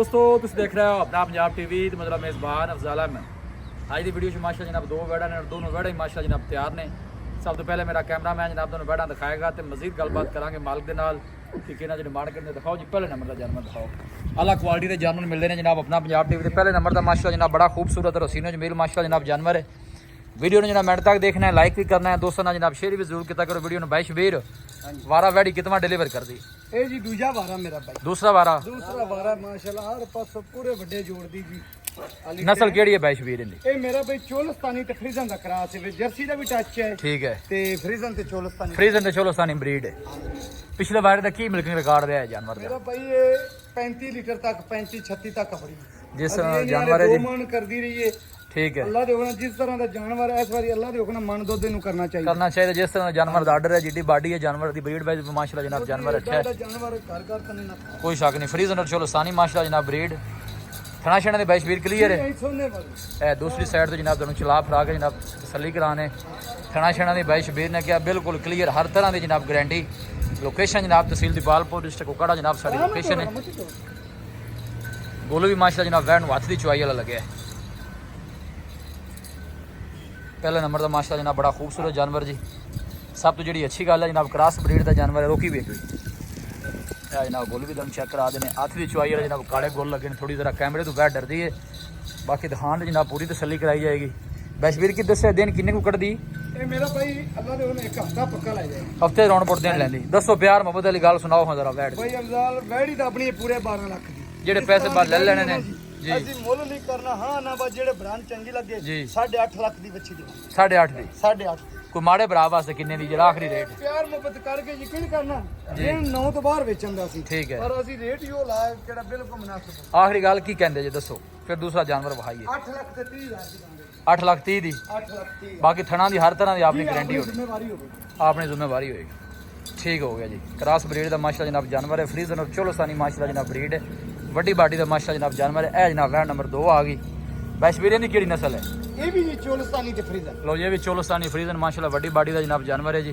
दोस्तों तुम देख रहे हो अपना पंजाब टीवी तो मतलब मेज़बान अफजाल अहमद। आज की वीडियो माशा जनाब दो वेड़ा ने दोनों वेड़ा ही माशा जनाब तैयार ने। सब तो पहले मेरा कैमरा मैन जनाब दोनों वेड़ा दिखाएगा तो मजीद गलबात करांगे मालिक के नाल कि किना जो डिमांड करने दिखाओ जी। पहले नंबर का जानवर दिखाओ, अलग क्वालिटी के जानवर मिलते हैं जनाब अपना पंजाब टीवी के। पहले नंबर का माशा जनाब बड़ा खूबसूरत और हसीनो जमील माशा जनाब जानवर है। वीडियो ने जनाब मिनट तक देखना है, लाइक भी करना है, दोस्तों ने जनाब शेयर भी जरूर किया करो। वीडियो ने भाई शबीर वारा वैडी कितना डिलीवर कर दी? ए जी दूजा वारा मेरा भाई, दूसरा वारा माशाल्लाह हर पास पूरे बड़े जोड़ दी जी। नस्ल केड़ी है भाई शबीर दी? ए मेरा भाई चोलस्तानी ते फ्रीजन दा क्रॉस है, जर्सी दा भी टच है। ठीक है, ते फ्रीजन ते चोलस्तानी, फ्रीजन ते चोलस्तानी ब्रीड है। पिछले वारे दा की मिल्किंग रिकॉर्ड रहा है जानवर दा? मेरा भाई ये 35 लीटर तक 35-36 तक खबरी जिस जानवर है जी मन करदी रही है। ठीक है, अल्लाह दे हुकम जिस तरह दा जानवर है इस बारी अल्लाह दे हुकम मन दुध नु करना चाहिए जिस तरह जानवर दा ऑर्डर है, जिड्डी बॉडी है जानवर दी, ब्रीड वाइज माशाल्लाह जनाब जानवर अच्छा है, जानवर घर घर कने ना कोई शक नहीं। फ्रीजन और चोलस्तानी माशाल्लाह जनाब ब्रीड। थना शना दे भाई शबीर क्लियर है। सोने वाली ए दूसरी साइड तो जनाब दोनों चला फरा के जनाब तसल्ली कराने। थना शना दे भाई शबीर ने किया बिल्कुल क्लियर, हर तरह की जनाब गारंटी। लोकेशन जनाब तहसील दीपालपुर डिस्ट्रिक्ट कोकाड़ा जनाब साड़ी लोकेशन है। गोलू भी माशाल्लाह जनाब वैन हथ की चुवाई वाला लगे। पहले नंबर का माशाल्लाह जनाब बड़ा खूबसूरत जानवर जी। सब तो जी अच्छी गल है जनाब क्रॉस ब्रीड का जानवर है। रोकी भी जनाब गोल भी तुम चेक करा देने, हथ की चुवाई वाले जनाब काले गोल लगे, थोड़ी जरा कैमरे तो बैठ डरती है। बाकी दिखान जनाब पूरी तसल्ली कराई जाएगी। बैशबीर की दस दिन किन्ने को कट दी? मेरा भाई अल्लाह दे हुकम एक हफ्ता पक्का लै जाए, हफ्ते राउंड पुट देन लैंदी। दसो प्यार मोहब्बत वाली गल सुनाओ हां जरा। बैठ भाई अफजाल वैड़ी तो अपनी पूरे 12 लाख दी, जेडे पैसे बाहर ले लेने ने जी ਅਸੀਂ ਮੁੱਲ ਨਹੀਂ ਕਰਨਾ। ਹਾਂ ਨਾ ਬਸ ਜਿਹੜੇ ਬ੍ਰਾਂਡ ਚੰਗੀ ਲੱਗੇ ਜੀ 8.5 ਲੱਖ ਦੀ ਬੱਚੀ ਦੇ 8.5 ਦੀ 8.5 कोई माड़े भरा वास्ते किन्ने दी जेड़ा आखिरी रेट? ਪਿਆਰ ਮੁਹੱਬਤ ਕਰਕੇ ਯਕੀਨ ਕਰਨਾ ਇਹ 9 ਤੋਂ ਬਾਹਰ ਵੇਚਣ ਦਾ ਸੀ। ठीक है, ਪਰ ਅਸੀਂ ਰੇਟ ਹੀ ਉਹ ਲਾਇਆ ਜਿਹੜਾ ਬਿਲਕੁਲ ਮੁਨਾਸਿਬ ਹੈ। आखिरी गल की कहंदे जे दसो, फिर दूसरा जानवर वहाइए। 8 ਲੱਖ ਤੇ 30 ਹਜ਼ਾਰ ਦੀ ਦਾਂਗੇ। 8 लाख 30 दी। 8 ਲੱਖ 30 बाकी थना दी हर तरह की अपनी गारंटी होगी, ਜ਼ਿੰਮੇਵਾਰੀ ਹੋਵੇ। अपनी जिम्मेवारी होगी। ठीक हो गया जी। क्रॉस ब्रीड का माशाल्लाह जनाब जानवर है। फ्रीजन और चोलस्तानी माशाल्लाह जनाब ब्रीड है। वड्डी बाडी का माशाल्लाह जनाब जानवर है। ए जनाब वैन नंबर 2 आ गई। बैशबीर की केड़ी नस्ल है? ਇਹ ਵੀ ਜੀ ਚੋਲਸਤਾਨੀ ਤੇ ਫਰੀਜ਼ਨ। लो ये भी चोलस्तानी फ्रीजन माशाल्लाह वड्डी बाडी का जनाब जानवर है जी।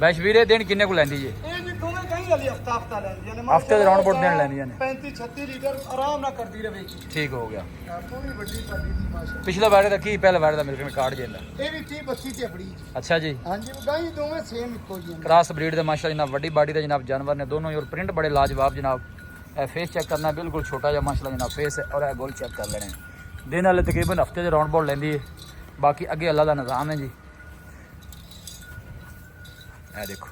बैशबीर दिन किन्ने को लैंदी जी? ਇਹ ਜੀ ਦੋਵੇਂ ਕਹੀਂ ਵਾਲੀ ਹਫਤਾ ਲੈਂਦੀਆਂ ਨੇ, हफ्ते के राउंड पुट देन लैंदियां ने। 35-36 ਲੀਟਰ ਆਰਾਮ ਨਾਲ ਕਰਦੀ ਰਹੇਗੀ। ठीक हो गया। ਪੂਰੀ ਵੱਡੀ ਪਾਡੀ ਦੀ ਮਾਸ਼ਾ। पिछले बारे का की पहले बारे का मिल्क रिकॉर्ड जेंदा? ਇਹ ਵੀ 30-32 ਤੇ ਬੜੀ। अच्छा जी। ਹਾਂਜੀ ਗਾਈ ਦੋਵੇਂ ਸੇਮ ਇੱਕੋ ਜਿਹੇ ਨੇ। क्रॉस ब्रीड का माशाल्लाह जनाब वड्डी बाडी का जनाब जानवर ने दोनों और प्रिंट बड़े लाजवाब जनाब। ए फेस चेक करना बिल्कुल छोटा जा माशाल्लाह जनाब फेस है और ए गोल चेक कर लेने। दिन वाले तकरीबन हफ्ते के राउंड बोल लेंदी है। बाकी अगे अल्लाह का निज़ाम है जी। ए देखो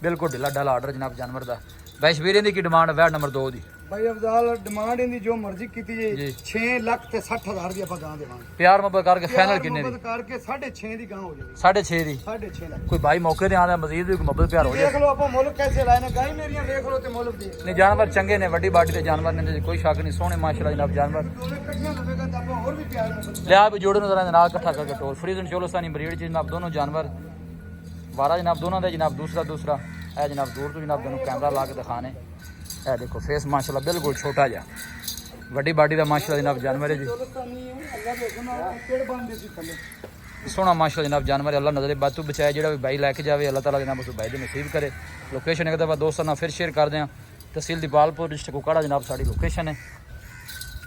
बिल्कुल ढिला ढाला ऑर्डर जनाब जानवर का। बैशबीर की डिमांड वैट नंबर 2 की? भाई अफजाल डिमांड इनकी जो मर्जी की जी। 6 ਲੱਖ ਤੇ 60,000 ਦੀ ਆਪਾਂ ਗਾਂ ਦੇਵਾਂਗੇ। प्यार मोहब्बत करके फाइनल किन्ने दी? ਕਰਕੇ 6.5 ਦੀ ਗਾਂ ਹੋ ਜਾਏਗੀ। 6.5 दी। 6.5 ਲੱਖ। कोई भाई मौके ते आंदा मजीद भी मोहब्बत प्यार हो ਦੇਖ जाए। ਲਓ ਆਪਾਂ ਮੁੱਲ कैसे ਲਾਏ ਨੇ, ਗਾਈ ਮੇਰੀਆਂ ਦੇਖ ਲਓ ਤੇ ਮੁੱਲ ਦੇਖ। नहीं जानवर चंगे ने, वड्डी बाडी के जानवर ने, कोई शक नहीं, सोहने माशाल्लाह जनाब जानवर। ਦੋਵੇਂ ਇਕੱਠੀਆਂ ਲਵੇਗਾ ਤਾਂ ਆਪਾਂ ਹੋਰ ਵੀ ਪਿਆਰ ਨਾਲ। लिया भी जोड़े जरा नाल इकट्ठा करके टोल। फ्रीजन चोलस्तानी ब्रीड जनाब दोनों जानवर वारा जनाब दोनों का जनाब दूसरा है जनाब दूर तो जनाब दोनों कैमरा ला के दिखाने। है देखो फेस माशाल्लाह बिल्कुल छोटा जा वड्डी बाडी का माशाल्लाह जनाब जानवर है जी। सोहना माशाल्लाह जनाब जानवर है। अल्लाह नजर बातू बचाए, जो भी भाई लैके जाए अल्लाह ताला जनाब उस भाई को नसीब करे। लोकेशन एक दफ़ा दोस्तों ना फिर शेयर कर दें। तहसील दीपालपुर डिस्ट्रिक्ट कोकाड़ा जनाब साड़ी लोकेशन है।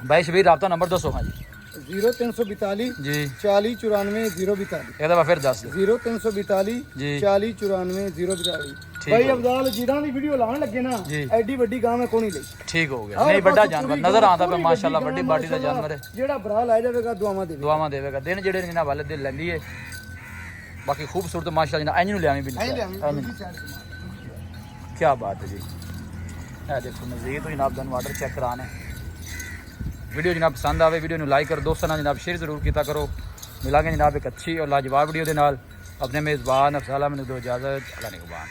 भाई शबीर रब्ता नंबर दसो। हाँ जी 0342 जी 40 94 042। एक दफ़ा फिर दस 0342 जी 40 94 042। ठीक भाई हो अफजाल जिदा दी वीडियो लाने लगे ना जी। एडी वड्डी गां मैं कोनी लई। ठीक हो गया। नहीं बड़ा जानवर नजर आता पे माशाल्लाह वड्डी बाडी का जानवर है। जेड़ा भरा लै जावेगा दुआवां देवेगा। दुआवां देवेगा। दिन जेडे जनाब वाले दिन लैंदी है। बाकी खूबसूरत माशाल्लाह जनाब इंज नु लियावी भी क्या बात है जी। ए देखो मजीद तो जनाब दोनों ऑर्डर चेक कराने। वीडियो जनाब पसंद आवे वीडियो नूं लाइक कर, दोस्तों नाल जनाब शेयर जरूर किया करो। मिलांगे जनाब एक अच्छी और लाजवाब वीडियो के नाल। अपने मेज़बान अफजाल अहमद को दो इजाज़त। अल्लाह निगहबान।